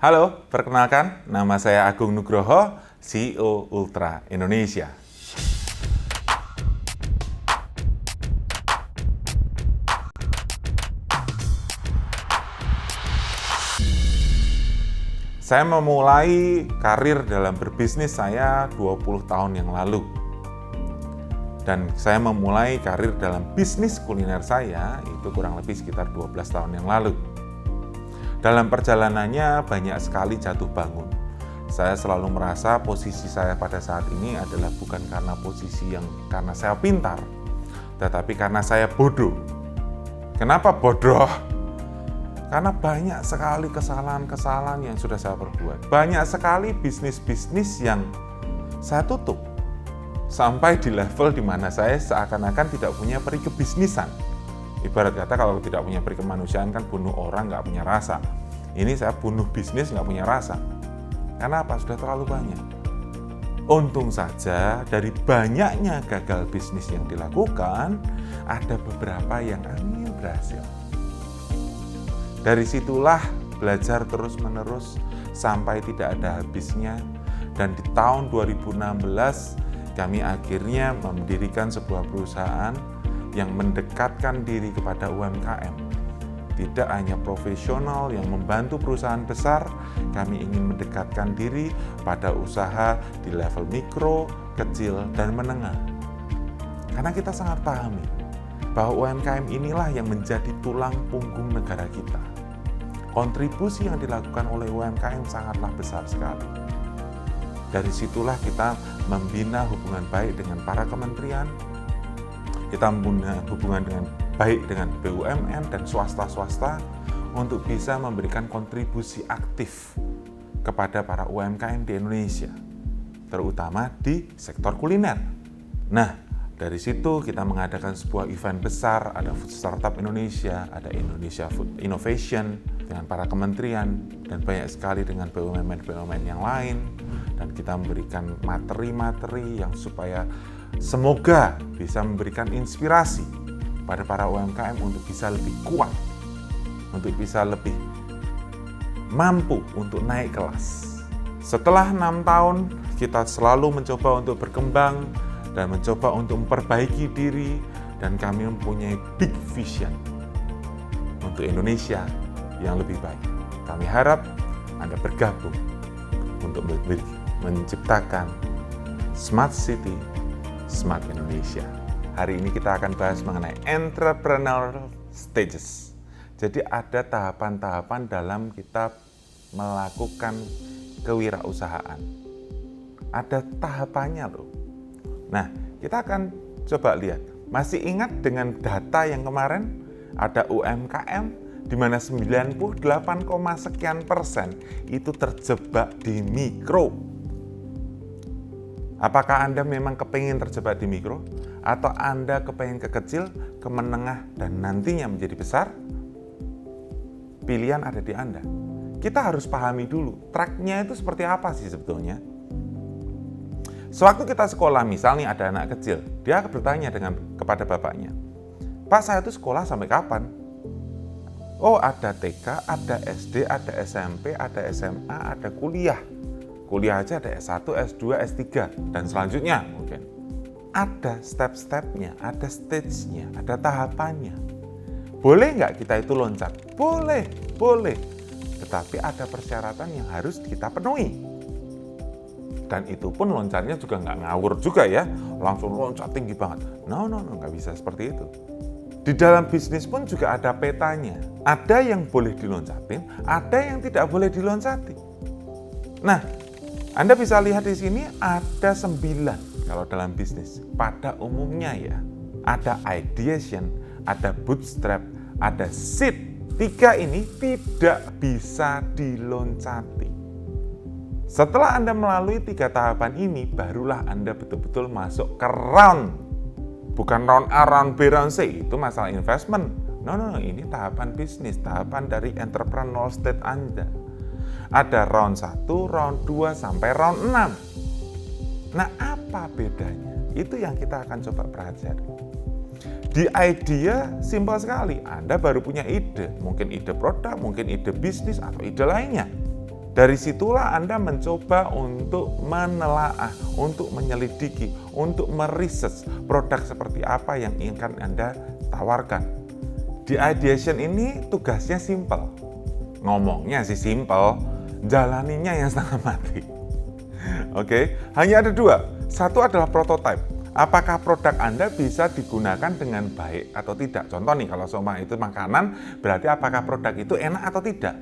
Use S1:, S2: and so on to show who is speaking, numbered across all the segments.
S1: Halo, perkenalkan, nama saya Agung Nugroho, CEO Ultra Indonesia. Saya memulai karir dalam berbisnis saya 20 tahun yang lalu. Dan saya memulai karir dalam bisnis kuliner saya itu kurang lebih sekitar 12 tahun yang lalu. Dalam perjalanannya banyak sekali jatuh bangun. Saya selalu merasa posisi saya pada saat ini adalah bukan karena posisi yang karena saya pintar, tetapi karena saya bodoh. Kenapa bodoh? Karena banyak sekali kesalahan-kesalahan yang sudah saya perbuat. Banyak sekali bisnis-bisnis yang saya tutup. Sampai di level di mana saya seakan-akan tidak punya peri kebisnisan. Ibarat kata kalau tidak punya peri kemanusiaan kan bunuh orang nggak punya rasa. Ini saya bunuh bisnis nggak punya rasa. Karena apa? Sudah terlalu banyak. Untung saja dari banyaknya gagal bisnis yang dilakukan, ada beberapa yang berhasil. Dari situlah belajar terus-menerus sampai tidak ada habisnya. Dan di tahun 2016, kami akhirnya mendirikan sebuah perusahaan yang mendekatkan diri kepada UMKM. Tidak hanya profesional yang membantu perusahaan besar, kami ingin mendekatkan diri pada usaha di level mikro, kecil, dan menengah. Karena kita sangat pahami bahwa UMKM inilah yang menjadi tulang punggung negara kita. Kontribusi yang dilakukan oleh UMKM sangatlah besar sekali. Dari situlah kita membina hubungan baik dengan para kementerian, kita membina hubungan dengan baik dengan BUMN dan swasta-swasta untuk bisa memberikan kontribusi aktif kepada para UMKM di Indonesia, terutama di sektor kuliner. Nah, dari situ kita mengadakan sebuah event besar, ada Food Startup Indonesia, ada Indonesia Food Innovation dengan para kementerian dan banyak sekali dengan BUMN-BUMN yang lain. Dan kita memberikan materi-materi yang supaya semoga bisa memberikan inspirasi pada para UMKM untuk bisa lebih kuat, untuk bisa lebih mampu untuk naik kelas. Setelah 6 tahun, kita selalu mencoba untuk berkembang dan mencoba untuk memperbaiki diri, dan kami mempunyai big vision untuk Indonesia yang lebih baik. Kami harap Anda bergabung untuk menciptakan Smart City, Smart Indonesia. Hari ini kita akan bahas mengenai entrepreneurial stages. Jadi ada tahapan-tahapan dalam kita melakukan kewirausahaan. Ada tahapannya loh. Nah, kita akan coba lihat. Masih ingat dengan data yang kemarin ada UMKM di mana 98, sekian persen itu terjebak di mikro. Apakah Anda memang kepingin terjebak di mikro? Atau Anda kepingin ke kecil, ke menengah, dan nantinya menjadi besar? Pilihan ada di Anda. Kita harus pahami dulu, tracknya itu seperti apa sih sebetulnya? Sewaktu kita sekolah, misalnya ada anak kecil, dia bertanya kepada bapaknya, "Pak, saya itu sekolah sampai kapan?" Oh, ada TK, ada SD, ada SMP, ada SMA, ada kuliah. Kuliah aja ada S1, S2, S3, dan selanjutnya mungkin. Ada step-stepnya, ada stage-nya, ada tahapannya. Boleh nggak kita itu loncat? Boleh, boleh. Tetapi ada persyaratan yang harus kita penuhi. Dan itu pun loncatnya juga nggak ngawur juga ya, langsung loncat tinggi banget. No, nggak bisa seperti itu. Di dalam bisnis pun juga ada petanya. Ada yang boleh diloncatin, ada yang tidak boleh diloncati. Nah, Anda bisa lihat di sini ada 9 kalau dalam bisnis. Pada umumnya ya, ada ideation, ada bootstrap, ada seed. 3 ini tidak bisa diloncati. Setelah Anda melalui 3 tahapan ini, barulah Anda betul-betul masuk ke round. Bukan round A, round B, round C. Itu masalah investment. No, ini tahapan bisnis, tahapan dari entrepreneurial state Anda. Ada round 1, round 2, sampai round 6. Nah, apa bedanya? Itu yang kita akan coba pelajari. Di idea, simpel sekali. Anda baru punya ide. Mungkin ide produk, mungkin ide bisnis, atau ide lainnya. Dari situlah Anda mencoba untuk menelaah, untuk menyelidiki, untuk meriset produk seperti apa yang ingin Anda tawarkan. Di ideation ini tugasnya simple. Ngomongnya sih simple, jalaninya yang setengah mati. Oke, hanya ada dua. Satu adalah prototype. Apakah produk Anda bisa digunakan dengan baik atau tidak? Contoh nih, kalau seumpama itu makanan, berarti apakah produk itu enak atau tidak?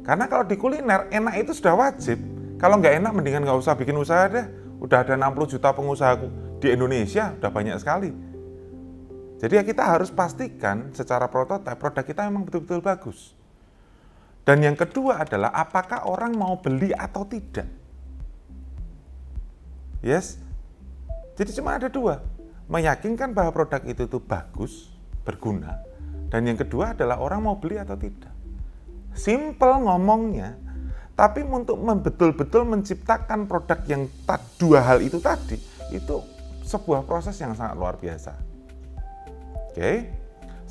S1: Karena kalau di kuliner, enak itu sudah wajib. Kalau nggak enak, mendingan nggak usah bikin usaha deh. Udah ada 60 juta pengusaha di Indonesia, udah banyak sekali. Jadi ya kita harus pastikan secara prototipe, produk kita memang betul-betul bagus. Dan yang kedua adalah, apakah orang mau beli atau tidak? Yes. Jadi cuma ada dua, meyakinkan bahwa produk itu tuh bagus, berguna. Dan yang kedua adalah orang mau beli atau tidak. Simple ngomongnya, tapi untuk betul-betul menciptakan produk yang dua hal itu tadi, itu sebuah proses yang sangat luar biasa. Oke,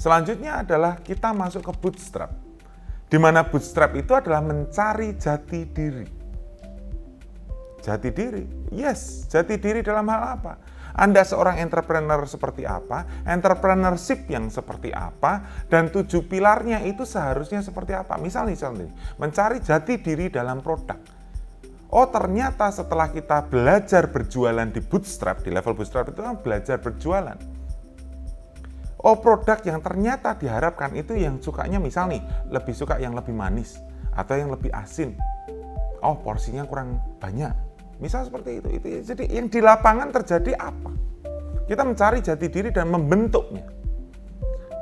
S1: selanjutnya adalah kita masuk ke bootstrap, di mana bootstrap itu adalah mencari jati diri. Jati diri, yes, jati diri dalam hal apa? Anda seorang entrepreneur seperti apa, entrepreneurship yang seperti apa, dan 7 pilarnya itu seharusnya seperti apa. Misalnya, mencari jati diri dalam produk. Oh, ternyata setelah kita belajar berjualan di bootstrap, di level bootstrap itu kan belajar berjualan. Oh, produk yang ternyata diharapkan itu yang sukanya misal nih, lebih suka yang lebih manis atau yang lebih asin. Oh, porsinya kurang banyak. Misal seperti itu. Jadi yang di lapangan terjadi apa? Kita mencari jati diri dan membentuknya.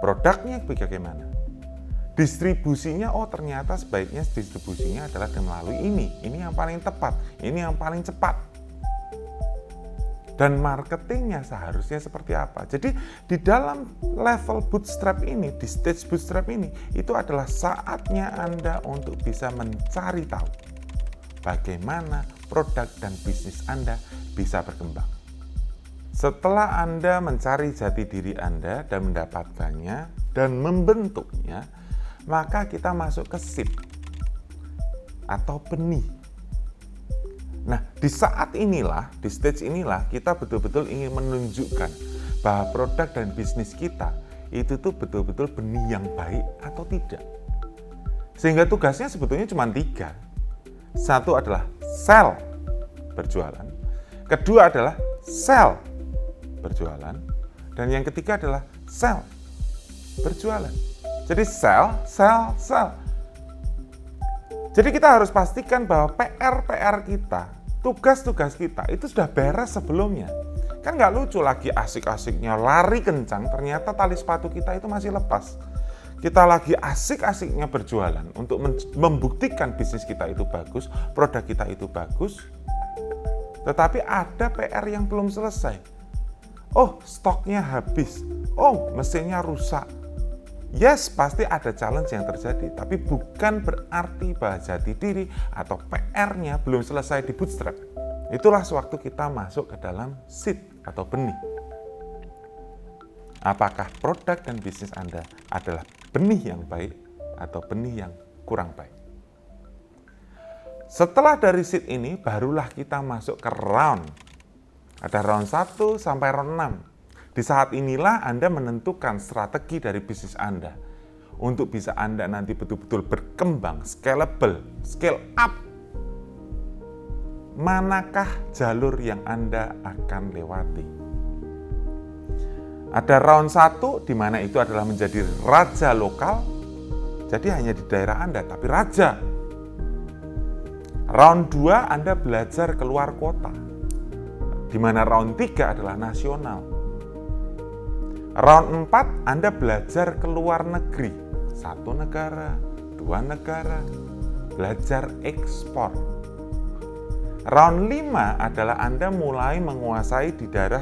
S1: Produknya bagaimana? Distribusinya, oh ternyata sebaiknya distribusinya adalah melalui ini. Ini yang paling tepat, ini yang paling cepat. Dan marketingnya seharusnya seperti apa? Jadi di dalam level bootstrap ini, di stage bootstrap ini, itu adalah saatnya Anda untuk bisa mencari tahu bagaimana produk dan bisnis Anda bisa berkembang. Setelah Anda mencari jati diri Anda dan mendapatkannya dan membentuknya, maka kita masuk ke seed atau benih. Nah, di saat inilah, di stage inilah kita betul-betul ingin menunjukkan bahwa produk dan bisnis kita itu tuh betul-betul benih yang baik atau tidak. Sehingga tugasnya sebetulnya cuma 3. Satu adalah sell, berjualan. Kedua adalah sell, berjualan. Dan yang ketiga adalah sell, berjualan. Jadi sell. Jadi kita harus pastikan bahwa PR kita, tugas-tugas kita itu sudah beres sebelumnya. Kan nggak lucu lagi asik-asiknya lari kencang, ternyata tali sepatu kita itu masih lepas. Kita lagi asik-asiknya berjualan untuk membuktikan bisnis kita itu bagus, produk kita itu bagus, tetapi ada PR yang belum selesai. Oh, stoknya habis. Oh, mesinnya rusak. Yes, pasti ada challenge yang terjadi, tapi bukan berarti bahwa jati diri atau PR-nya belum selesai di bootstrap. Itulah sewaktu kita masuk ke dalam seed atau benih. Apakah produk dan bisnis Anda adalah benih yang baik atau benih yang kurang baik? Setelah dari seed ini, barulah kita masuk ke round. Ada round 1 sampai round 6. Di saat inilah Anda menentukan strategi dari bisnis Anda untuk bisa Anda nanti betul-betul berkembang, scalable, scale up. Manakah jalur yang Anda akan lewati? Ada round 1 di mana itu adalah menjadi raja lokal, jadi hanya di daerah Anda, tapi raja. Round 2 Anda belajar keluar kota, di mana round 3 adalah nasional. Round 4 Anda belajar keluar negeri, 1 negara, 2 negara, belajar ekspor. Round 5 adalah Anda mulai menguasai di daerah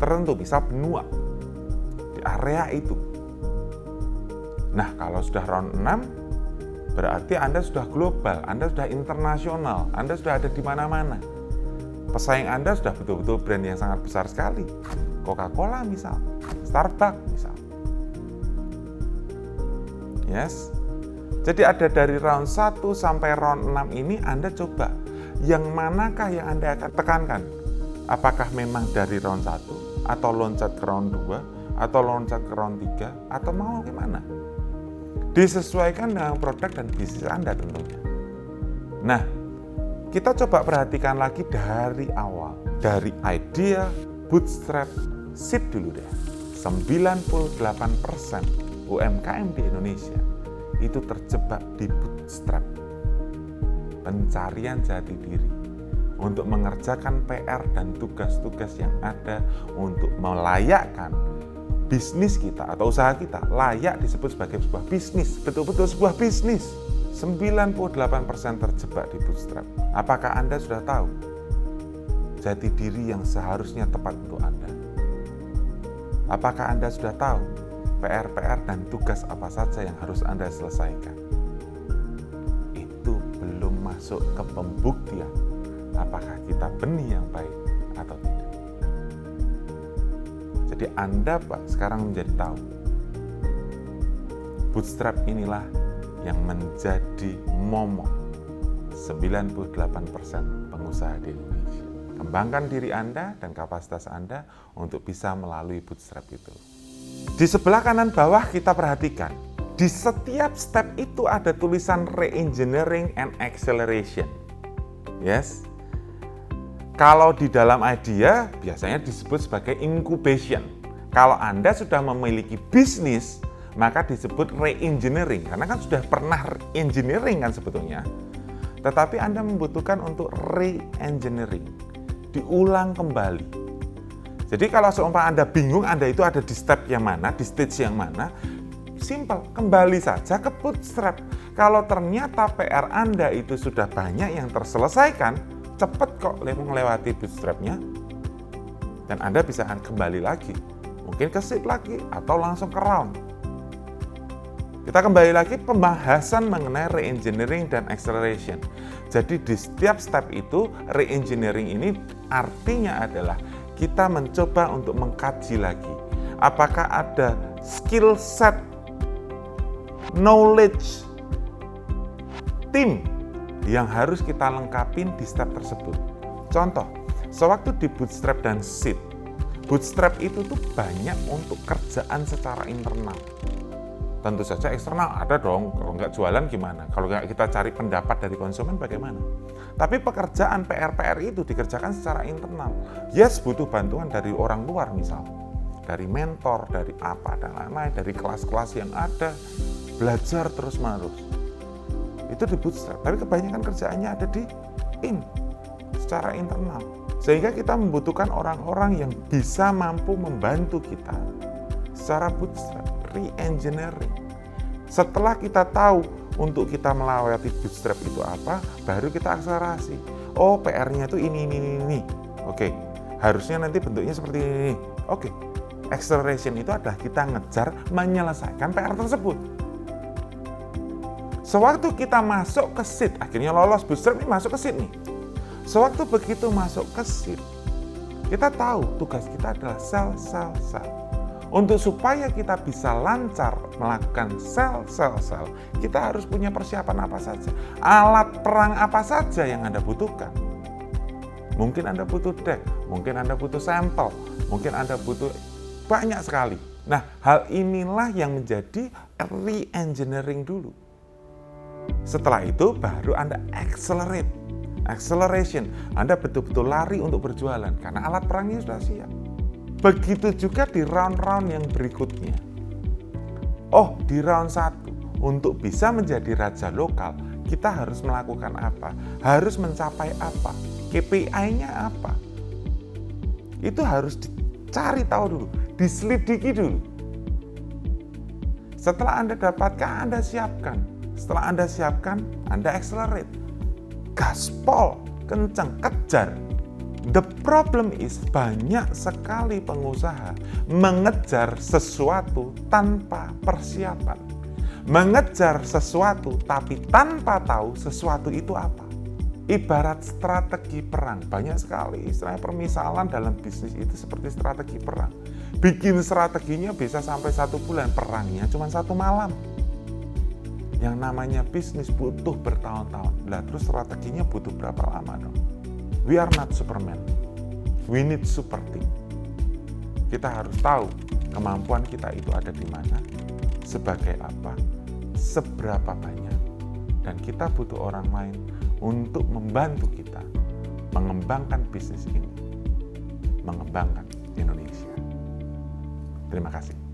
S1: tertentu, misal benua, di area itu. Nah, kalau sudah round 6, berarti Anda sudah global, Anda sudah internasional, Anda sudah ada di mana-mana. Pesaing Anda sudah betul-betul brand yang sangat besar sekali. Coca-Cola misal, Starbucks misal. Yes. Jadi ada dari round 1 sampai round 6 ini Anda coba, yang manakah yang Anda akan tekankan? Apakah memang dari round 1, atau loncat ke round 2, atau loncat ke round 3, atau mau gimana? Disesuaikan dengan produk dan bisnis Anda tentunya. Nah, kita coba perhatikan lagi dari awal. Dari idea, bootstrap, seed dulu deh. 98% UMKM di Indonesia itu terjebak di bootstrap. Pencarian jati diri untuk mengerjakan PR dan tugas-tugas yang ada untuk melayakkan bisnis kita atau usaha kita layak disebut sebagai sebuah bisnis, betul-betul sebuah bisnis. 98% terjebak di bootstrap. Apakah Anda sudah tahu jati diri yang seharusnya tepat untuk Anda? Apakah Anda sudah tahu PR-PR dan tugas apa saja yang harus Anda selesaikan? Itu belum masuk ke pembuktian apakah kita benih yang baik atau tidak. Jadi Anda Pak sekarang menjadi tahu bootstrap inilah yang menjadi momok 98% pengusaha di Indonesia. Kembangkan diri Anda dan kapasitas Anda untuk bisa melalui bootstrap itu. Di sebelah kanan bawah kita perhatikan, di setiap step itu ada tulisan re-engineering and acceleration. Yes. Kalau di dalam idea biasanya disebut sebagai incubation. Kalau Anda sudah memiliki bisnis, maka disebut re-engineering karena kan sudah pernah engineering kan sebetulnya. Tetapi Anda membutuhkan untuk re-engineering, diulang kembali. Jadi kalau seumpama Anda bingung Anda itu ada di step yang mana, di stage yang mana, simple, kembali saja ke bootstrap. Kalau ternyata PR Anda itu sudah banyak yang terselesaikan, cepat kok melewati bootstrapnya, dan Anda bisa kembali lagi, mungkin ke seed lagi, atau langsung ke round. Kita kembali lagi pembahasan mengenai re-engineering dan acceleration. Jadi di setiap step itu, re-engineering ini artinya adalah kita mencoba untuk mengkaji lagi. Apakah ada skill set, knowledge, tim yang harus kita lengkapin di step tersebut. Contoh, sewaktu di bootstrap dan seed, bootstrap itu tuh banyak untuk kerjaan secara internal. Tentu saja eksternal ada dong, kalau nggak jualan gimana? Kalau nggak kita cari pendapat dari konsumen bagaimana? Tapi pekerjaan PR-PR itu dikerjakan secara internal. Yes, butuh bantuan dari orang luar misal, dari mentor, dari apa dan lain-lain, dari kelas-kelas yang ada, belajar terus-menerus. Itu di bootstrap, tapi kebanyakan kerjaannya ada di secara internal. Sehingga kita membutuhkan orang-orang yang bisa mampu membantu kita secara bootstrap, re-engineering. Setelah kita tahu untuk kita melewati bootstrap itu apa, baru kita akselerasi. Oh, PR-nya itu ini. Oke, harusnya nanti bentuknya seperti ini. Oke, acceleration itu adalah kita ngejar menyelesaikan PR tersebut. Sewaktu kita masuk ke seed, akhirnya lolos bootstrap ini masuk ke seed nih. Sewaktu begitu masuk ke seed, kita tahu tugas kita adalah sell. Untuk supaya kita bisa lancar melakukan sell, kita harus punya persiapan apa saja. Alat perang apa saja yang Anda butuhkan. Mungkin Anda butuh deck, mungkin Anda butuh sampel, mungkin Anda butuh banyak sekali. Nah, hal inilah yang menjadi re-engineering dulu. Setelah itu baru Anda acceleration. Anda betul-betul lari untuk berjualan karena alat perangnya sudah siap. Begitu juga di round-round yang berikutnya. Oh, di round 1, untuk bisa menjadi raja lokal, kita harus melakukan apa? Harus mencapai apa? KPI-nya apa? Itu harus dicari tahu dulu, diselidiki dulu. Setelah Anda dapatkan, Anda siapkan. Setelah Anda siapkan, Anda accelerate. Gaspol, kencang, kejar. The problem is banyak sekali pengusaha mengejar sesuatu tanpa persiapan. Mengejar sesuatu tapi tanpa tahu sesuatu itu apa. Ibarat strategi perang. Banyak sekali istilahnya permisalan dalam bisnis itu seperti strategi perang. Bikin strateginya bisa sampai 1 bulan, perangnya cuma 1 malam. Yang namanya bisnis butuh bertahun-tahun. Lah terus strateginya butuh berapa lama dong? We are not Superman. We need super team. Kita harus tahu kemampuan kita itu ada di mana, sebagai apa, seberapa banyak, dan kita butuh orang lain untuk membantu kita mengembangkan bisnis ini, mengembangkan Indonesia. Terima kasih.